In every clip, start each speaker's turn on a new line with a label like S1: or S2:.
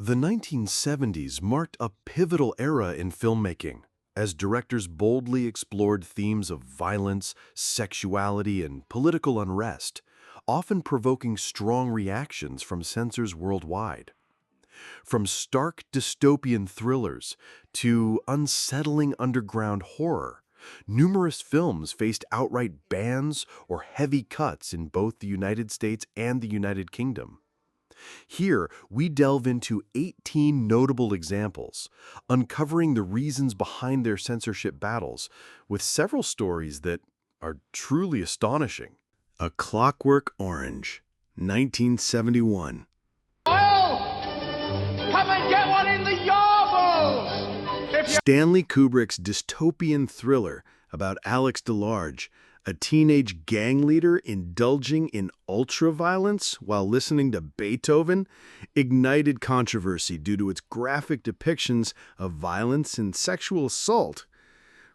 S1: The 1970s marked a pivotal era in filmmaking, as directors boldly explored themes of violence, sexuality, and political unrest, often provoking strong reactions from censors worldwide. From stark dystopian thrillers to unsettling underground horror, numerous films faced outright bans or heavy cuts in both the United States and the United Kingdom. Here, we delve into 18 notable examples, uncovering the reasons behind their censorship battles, with several stories that are truly astonishing. A Clockwork Orange, 1971.
S2: Come and get one in the yarbles!
S1: Stanley Kubrick's dystopian thriller about Alex DeLarge, a teenage gang leader indulging in ultra-violence while listening to Beethoven, ignited controversy due to its graphic depictions of violence and sexual assault.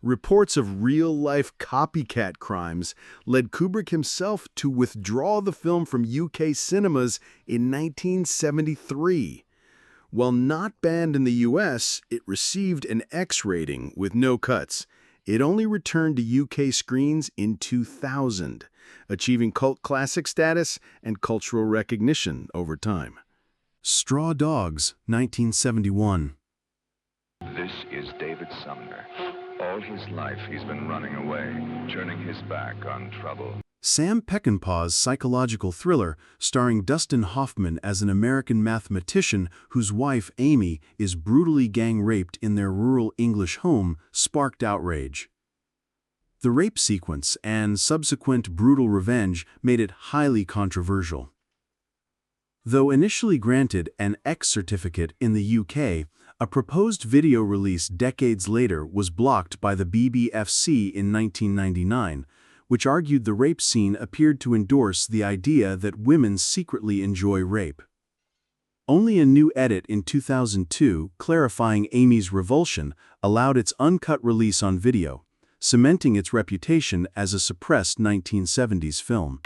S1: Reports of real-life copycat crimes led Kubrick himself to withdraw the film from UK cinemas in 1973. While not banned in the US, it received an X rating with no cuts. It only returned to UK screens in 2000, achieving cult classic status and cultural recognition over time. Straw Dogs, 1971.
S3: This is David Sumner. All his life he's been running away, turning his back on trouble.
S1: Sam Peckinpah's psychological thriller, starring Dustin Hoffman as an American mathematician whose wife, Amy, is brutally gang-raped in their rural English home, sparked outrage. The rape sequence and subsequent brutal revenge made it highly controversial. Though initially granted an X certificate in the UK, a proposed video release decades later was blocked by the BBFC in 1999, which argued the rape scene appeared to endorse the idea that women secretly enjoy rape. Only a new edit in 2002, clarifying Amy's revulsion, allowed its uncut release on video, cementing its reputation as a suppressed 1970s film.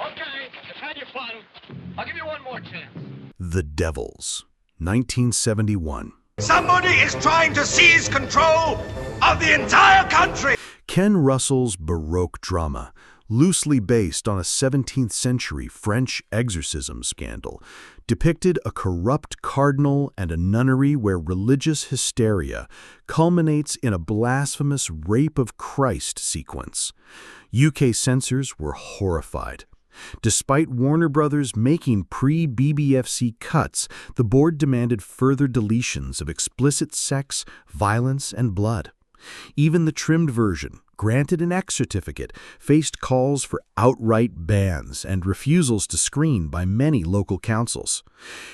S2: Okay, you've had your fun. I'll give you one more chance.
S1: The Devils, 1971.
S4: Somebody is trying to seize control of the entire country!
S1: Ken Russell's Baroque drama, loosely based on a 17th century French exorcism scandal, depicted a corrupt cardinal and a nunnery where religious hysteria culminates in a blasphemous rape of Christ sequence. UK censors were horrified. Despite Warner Brothers making pre-BBFC cuts, the board demanded further deletions of explicit sex, violence, and blood. Even the trimmed version, granted an X certificate, faced calls for outright bans and refusals to screen by many local councils.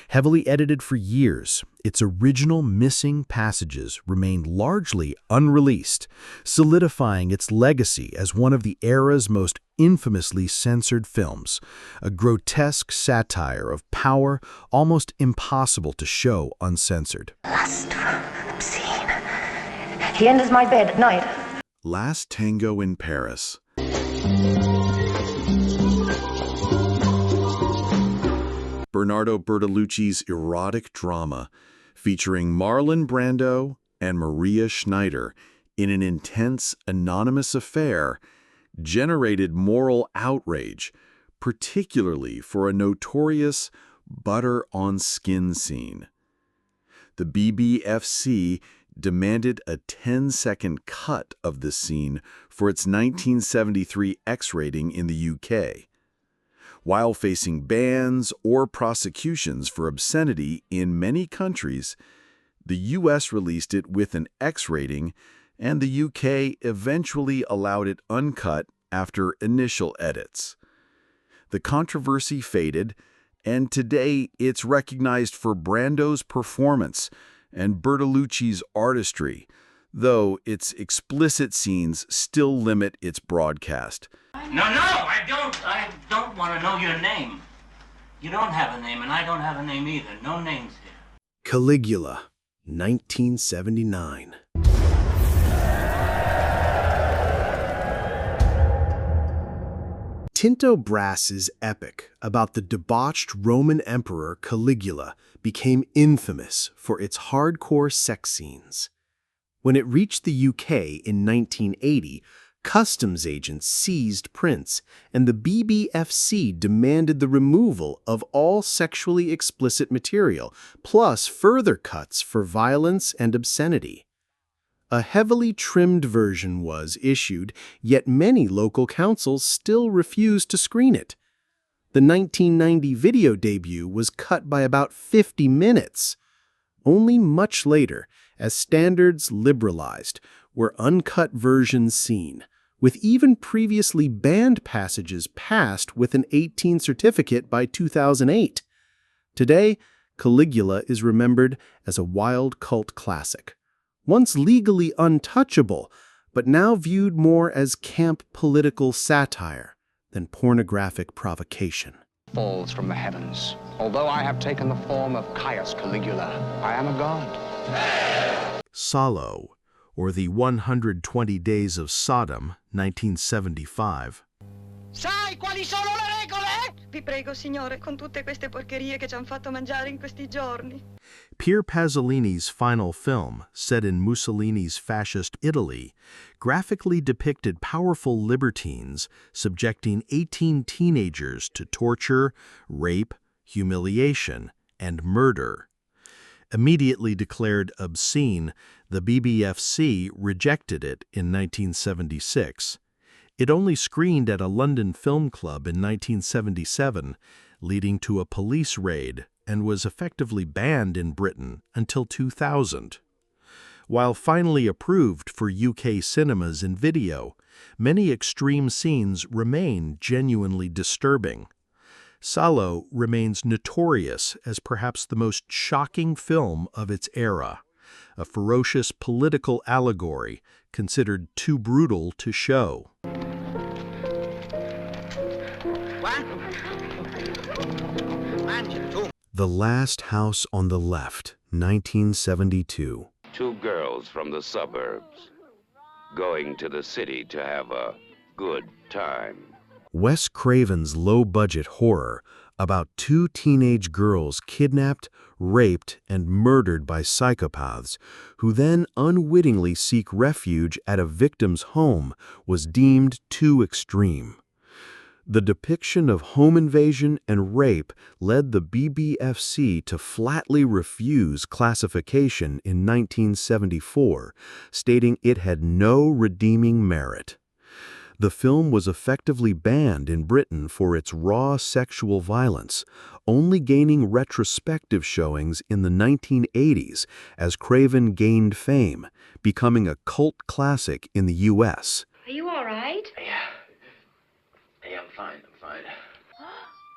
S1: Heavily edited for years, its original missing passages remained largely unreleased, solidifying its legacy as one of the era's most infamously censored films, a grotesque satire of power almost impossible to show uncensored.
S5: Lustful, obscene. He enters my bed at night.
S1: Last Tango in Paris. Bernardo Bertolucci's erotic drama, featuring Marlon Brando and Maria Schneider in an intense, anonymous affair, generated moral outrage, particularly for a notorious butter-on-skin scene. The BBFC demanded a 10-second cut of the scene for its 1973 X rating in the UK, while facing bans or prosecutions for obscenity in many countries. The US released it with an X rating, and the UK eventually allowed it uncut after initial edits. The controversy faded, and today it's recognized for Brando's performance and Bertolucci's artistry, though its explicit scenes still limit its broadcast.
S6: No, I don't want to know your name. You don't have a name, and I don't have a name either. No names here.
S1: Caligula, 1979.
S7: Tinto Brass's epic about the debauched Roman emperor Caligula became infamous for its hardcore sex scenes. When it reached the UK in 1980, customs agents seized prints, and the BBFC demanded the removal of all sexually explicit material, plus further cuts for violence and obscenity. A heavily trimmed version was issued, yet many local councils still refused to screen it. The 1990 video debut was cut by about 50 minutes. Only much later, as standards liberalized, were uncut versions seen, with even previously banned passages passed with an 18 certificate by 2008. Today, Caligula is remembered as a wild cult classic, once legally untouchable, but now viewed more as camp political satire than pornographic provocation.
S8: Falls from the heavens. Although I have taken the form of Caius Caligula, I am a god.
S7: Salo, or the 120 Days of Sodom, 1975.
S9: Sai quali sono le regole? Vi prego, signore, con tutte queste porcherie che ci han fatto mangiare in questi giorni.
S7: Pier Pasolini's final film, set in Mussolini's fascist Italy, graphically depicted powerful libertines subjecting 18 teenagers to torture, rape, humiliation, and murder. Immediately declared obscene, the BBFC rejected it in 1976. It only screened at a London film club in 1977, leading to a police raid, and was effectively banned in Britain until 2000. While finally approved for UK cinemas and video, many extreme scenes remain genuinely disturbing. Salo remains notorious as perhaps the most shocking film of its era, a ferocious political allegory considered too brutal to show. The Last House on the Left, 1972.
S10: Two girls from the suburbs going to the city to have a good time.
S7: Wes Craven's low-budget horror about two teenage girls kidnapped, raped, and murdered by psychopaths who then unwittingly seek refuge at a victim's home was deemed too extreme. The depiction of home invasion and rape led the BBFC to flatly refuse classification in 1974, stating it had no redeeming merit. The film was effectively banned in Britain for its raw sexual violence, only gaining retrospective showings in the 1980s as Craven gained fame, becoming a cult classic in the U.S.
S5: Are you all right?
S10: Yeah, I'm fine.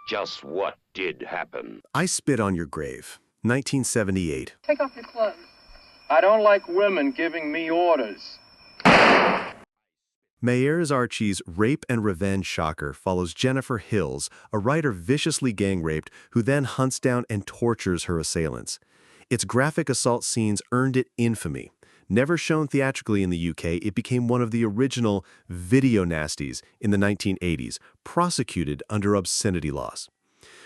S10: Just what did happen?
S7: I Spit on Your Grave, 1978.
S9: Take off your clothes.
S11: I don't like women giving me orders.
S7: Meyers Archie's rape and revenge shocker follows Jennifer Hills, a writer viciously gang-raped who then hunts down and tortures her assailants. Its graphic assault scenes earned it infamy. Never shown theatrically in the UK, it became one of the original video nasties in the 1980s, prosecuted under obscenity laws.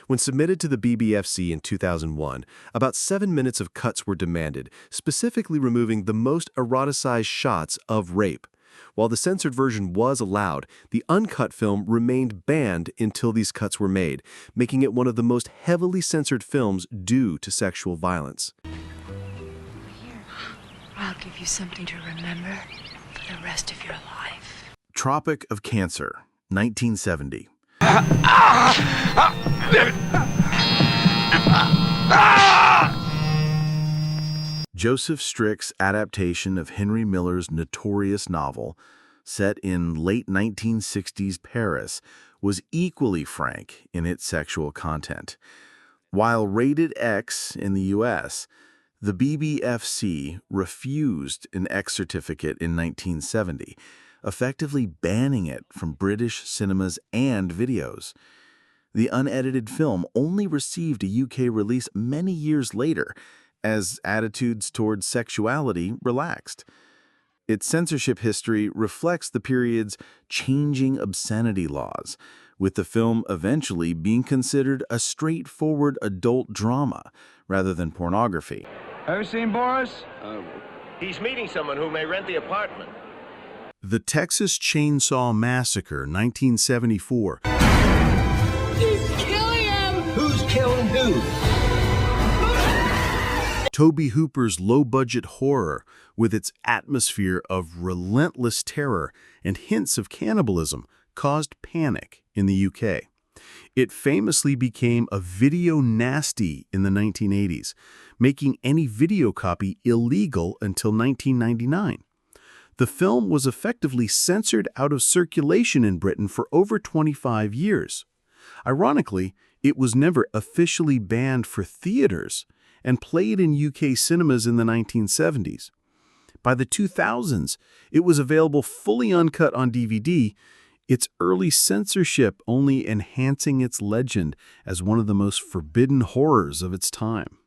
S7: When submitted to the BBFC in 2001, about 7 minutes of cuts were demanded, specifically removing the most eroticized shots of rape. While the censored version was allowed, the uncut film remained banned until these cuts were made, making it one of the most heavily censored films due to sexual violence.
S12: I'll give you something to remember for the rest of your life.
S1: Tropic of Cancer, 1970. Joseph Strick's adaptation of Henry Miller's notorious novel, set in late 1960s Paris, was equally frank in its sexual content. While rated X in the U.S., the BBFC refused an X certificate in 1970, effectively banning it from British cinemas and videos. The unedited film only received a UK release many years later, as attitudes towards sexuality relaxed. Its censorship history reflects the period's changing obscenity laws, with the film eventually being considered a straightforward adult drama rather than pornography.
S11: Ever seen Boris?
S2: He's meeting someone who may rent the apartment.
S1: The Texas Chainsaw Massacre, 1974.
S13: He's killing him! Who's killing who?
S1: Tobe Hooper's low-budget horror, with its atmosphere of relentless terror and hints of cannibalism, caused panic in the UK. It famously became a video nasty in the 1980s, making any video copy illegal until 1999. The film was effectively censored out of circulation in Britain for over 25 years. Ironically, it was never officially banned for theaters and played in UK cinemas in the 1970s. By the 2000s, it was available fully uncut on DVD, its early censorship only enhancing its legend as one of the most forbidden horrors of its time.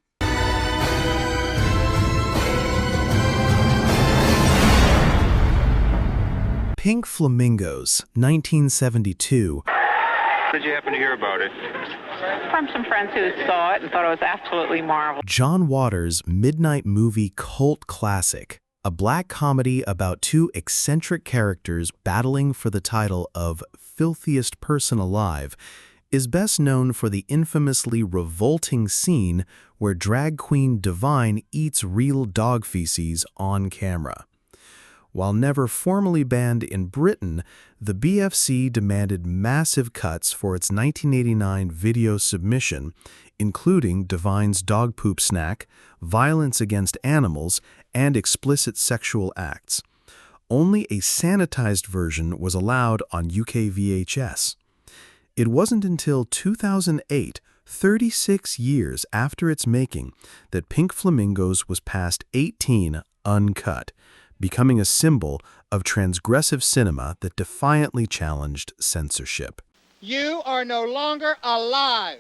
S7: Pink Flamingos, 1972.
S3: Did you happen to hear about it?
S14: From some friends who saw it and thought it was absolutely marvelous.
S7: John Waters' midnight movie cult classic, a black comedy about two eccentric characters battling for the title of filthiest person alive, is best known for the infamously revolting scene where drag queen Divine eats real dog feces on camera. While never formally banned in Britain, the BFC demanded massive cuts for its 1989 video submission, including Divine's dog poop snack, violence against animals, and explicit sexual acts. Only a sanitized version was allowed on UK VHS. It wasn't until 2008, 36 years after its making, that Pink Flamingos was past 18 uncut, becoming a symbol of transgressive cinema that defiantly challenged censorship.
S15: You are no longer alive.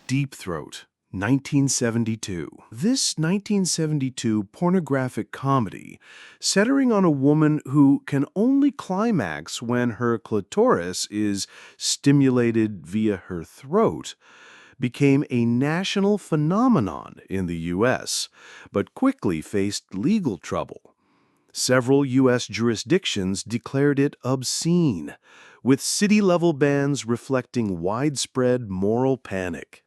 S1: Deep Throat, 1972. This 1972 pornographic comedy, centering on a woman who can only climax when her clitoris is stimulated via her throat, became a national phenomenon in the U.S., but quickly faced legal trouble. Several U.S. jurisdictions declared it obscene, with city-level bans reflecting widespread moral panic.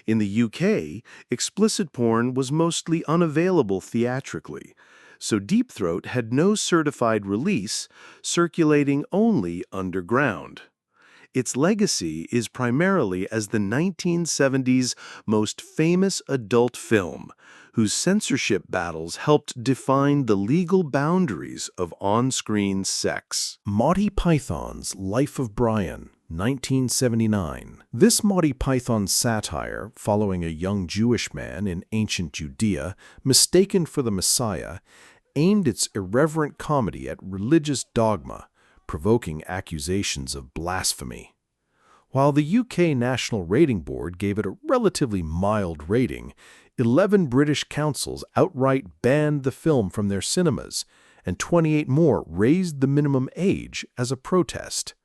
S1: In the UK, explicit porn was mostly unavailable theatrically, so Deep Throat had no certified release, circulating only underground. Its legacy is primarily as the 1970s most famous adult film, whose censorship battles helped define the legal boundaries of on-screen sex.
S7: Monty Python's Life of Brian, 1979. This Monty Python satire, following a young Jewish man in ancient Judea, mistaken for the Messiah, aimed its irreverent comedy at religious dogma, provoking accusations of blasphemy. While the UK National Rating Board gave it a relatively mild rating, 11 British councils outright banned the film from their cinemas, and 28 more raised the minimum age as a protest.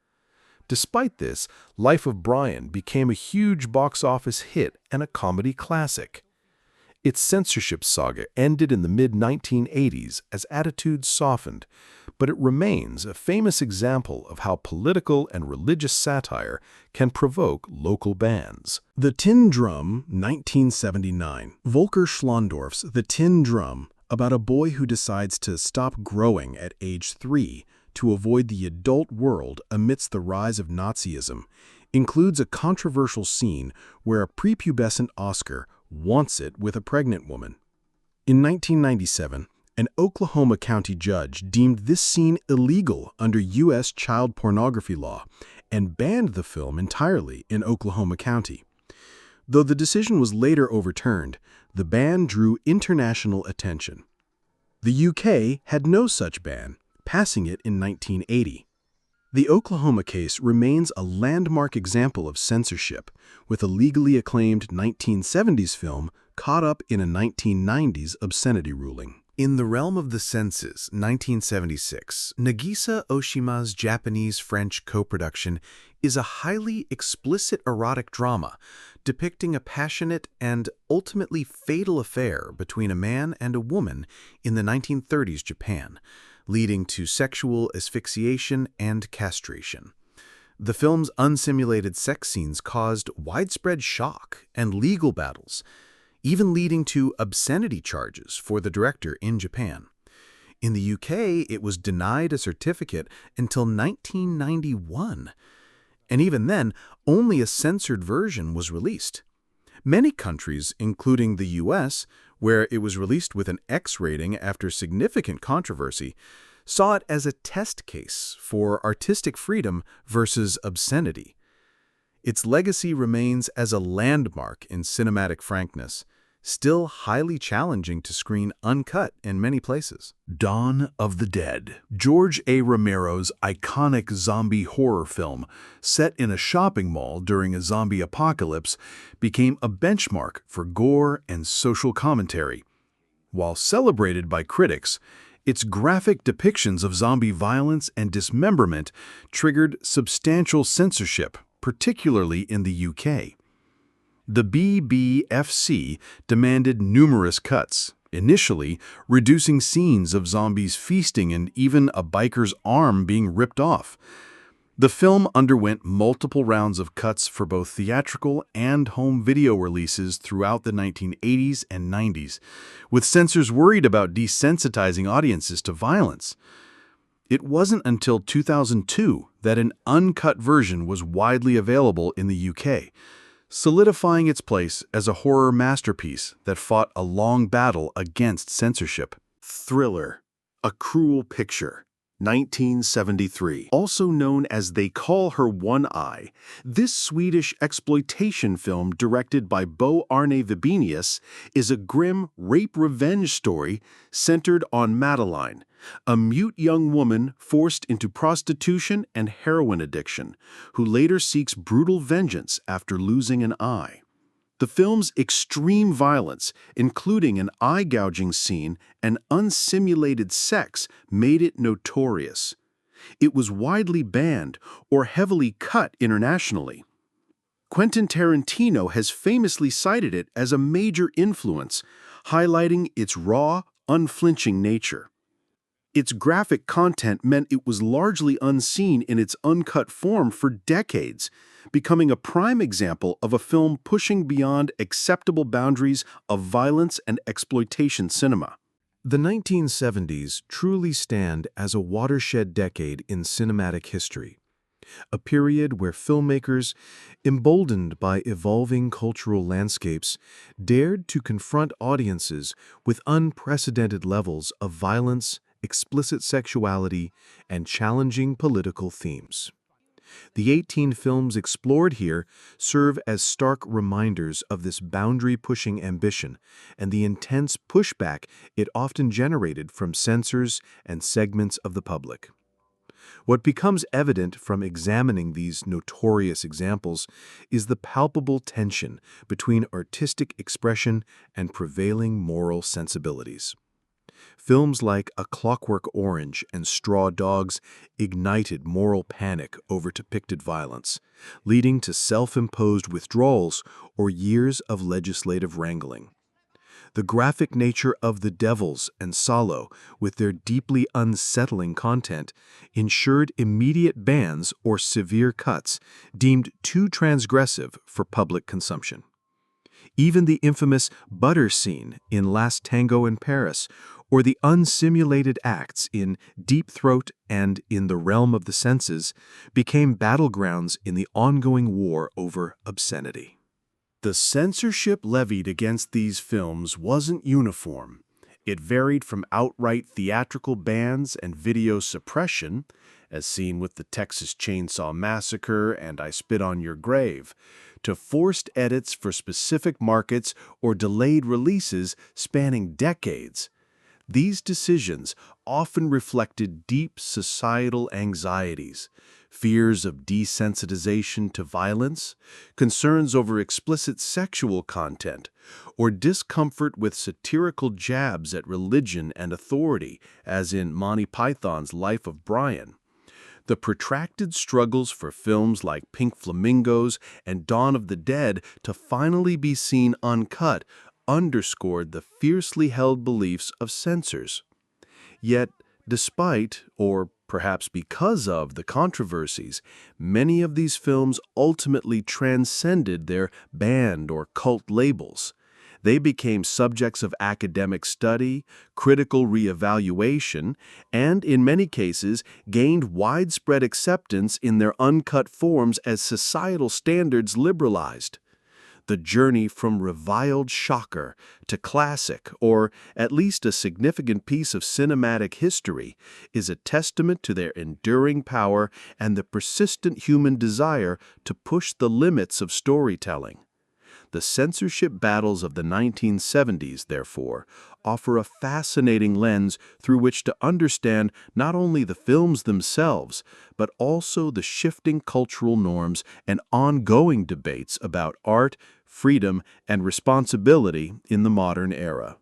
S7: Despite this, Life of Brian became a huge box office hit and a comedy classic. Its censorship saga ended in the mid-1980s as attitudes softened, but it remains a famous example of how political and religious satire can provoke local bans. The Tin Drum, 1979. Volker Schlondorff's The Tin Drum, about a boy who decides to stop growing at age 3 to avoid the adult world amidst the rise of Nazism, includes a controversial scene where a prepubescent Oscar wants it with a pregnant woman. In 1997, an Oklahoma County judge deemed this scene illegal under U.S. child pornography law and banned the film entirely in Oklahoma County. Though the decision was later overturned, the ban drew international attention. The UK had no such ban, passing it in 1980. The Oklahoma case remains a landmark example of censorship, with a legally acclaimed 1970s film caught up in a 1990s obscenity ruling. In the realm of the senses, 1976, Nagisa Oshima's Japanese-French co-production is a highly explicit erotic drama depicting a passionate and ultimately fatal affair between a man and a woman in the 1930s Japan, leading to sexual asphyxiation and castration. The film's unsimulated sex scenes caused widespread shock and legal battles, even leading to obscenity charges for the director in Japan. In the UK, it was denied a certificate until 1991. And even then, only a censored version was released. Many countries, including the US, where it was released with an X rating after significant controversy, saw it as a test case for artistic freedom versus obscenity. Its legacy remains as a landmark in cinematic frankness, still highly challenging to screen uncut in many places.
S1: Dawn of the Dead. George A. Romero's iconic zombie horror film, set in a shopping mall during a zombie apocalypse, became a benchmark for gore and social commentary. While celebrated by critics, its graphic depictions of zombie violence and dismemberment triggered substantial censorship, particularly in the UK. The BBFC demanded numerous cuts, initially reducing scenes of zombies feasting and even a biker's arm being ripped off. The film underwent multiple rounds of cuts for both theatrical and home video releases throughout the 1980s and 90s, with censors worried about desensitizing audiences to violence. It wasn't until 2002 that an uncut version was widely available in the UK, solidifying its place as a horror masterpiece that fought a long battle against censorship.
S7: Thriller, A Cruel Picture, 1973. Also known as They Call Her One Eye, this Swedish exploitation film directed by Bo Arne Vibenius is a grim rape-revenge story centered on Madeline, a mute young woman forced into prostitution and heroin addiction, who later seeks brutal vengeance after losing an eye. The film's extreme violence, including an eye-gouging scene and unsimulated sex, made it notorious. It was widely banned or heavily cut internationally. Quentin Tarantino has famously cited it as a major influence, highlighting its raw, unflinching nature. Its graphic content meant it was largely unseen in its uncut form for decades, becoming a prime example of a film pushing beyond acceptable boundaries of violence and exploitation cinema.
S1: The 1970s truly stand as a watershed decade in cinematic history, a period where filmmakers, emboldened by evolving cultural landscapes, dared to confront audiences with unprecedented levels of violence, explicit sexuality, and challenging political themes. The 18 films explored here serve as stark reminders of this boundary-pushing ambition and the intense pushback it often generated from censors and segments of the public. What becomes evident from examining these notorious examples is the palpable tension between artistic expression and prevailing moral sensibilities. Films like A Clockwork Orange and Straw Dogs ignited moral panic over depicted violence, leading to self-imposed withdrawals or years of legislative wrangling. The graphic nature of The Devils and Salo, with their deeply unsettling content, ensured immediate bans or severe cuts deemed too transgressive for public consumption. Even the infamous butter scene in Last Tango in Paris, or the unsimulated acts in Deep Throat and In the Realm of the Senses, became battlegrounds in the ongoing war over obscenity.
S7: The censorship levied against these films wasn't uniform. It varied from outright theatrical bans and video suppression, as seen with the Texas Chainsaw Massacre and I Spit on Your Grave, to forced edits for specific markets or delayed releases spanning decades. These decisions often reflected deep societal anxieties, fears of desensitization to violence, concerns over explicit sexual content, or discomfort with satirical jabs at religion and authority, as in Monty Python's Life of Brian. The protracted struggles for films like Pink Flamingos and Dawn of the Dead to finally be seen uncut underscored the fiercely held beliefs of censors. Yet, despite, or perhaps because of, the controversies, many of these films ultimately transcended their banned or cult labels. They became subjects of academic study, critical reevaluation, and, in many cases, gained widespread acceptance in their uncut forms as societal standards liberalized. The journey from reviled shocker to classic, or at least a significant piece of cinematic history, is a testament to their enduring power and the persistent human desire to push the limits of storytelling. The censorship battles of the 1970s, therefore, offer a fascinating lens through which to understand not only the films themselves, but also the shifting cultural norms and ongoing debates about art, freedom, and responsibility in the modern era.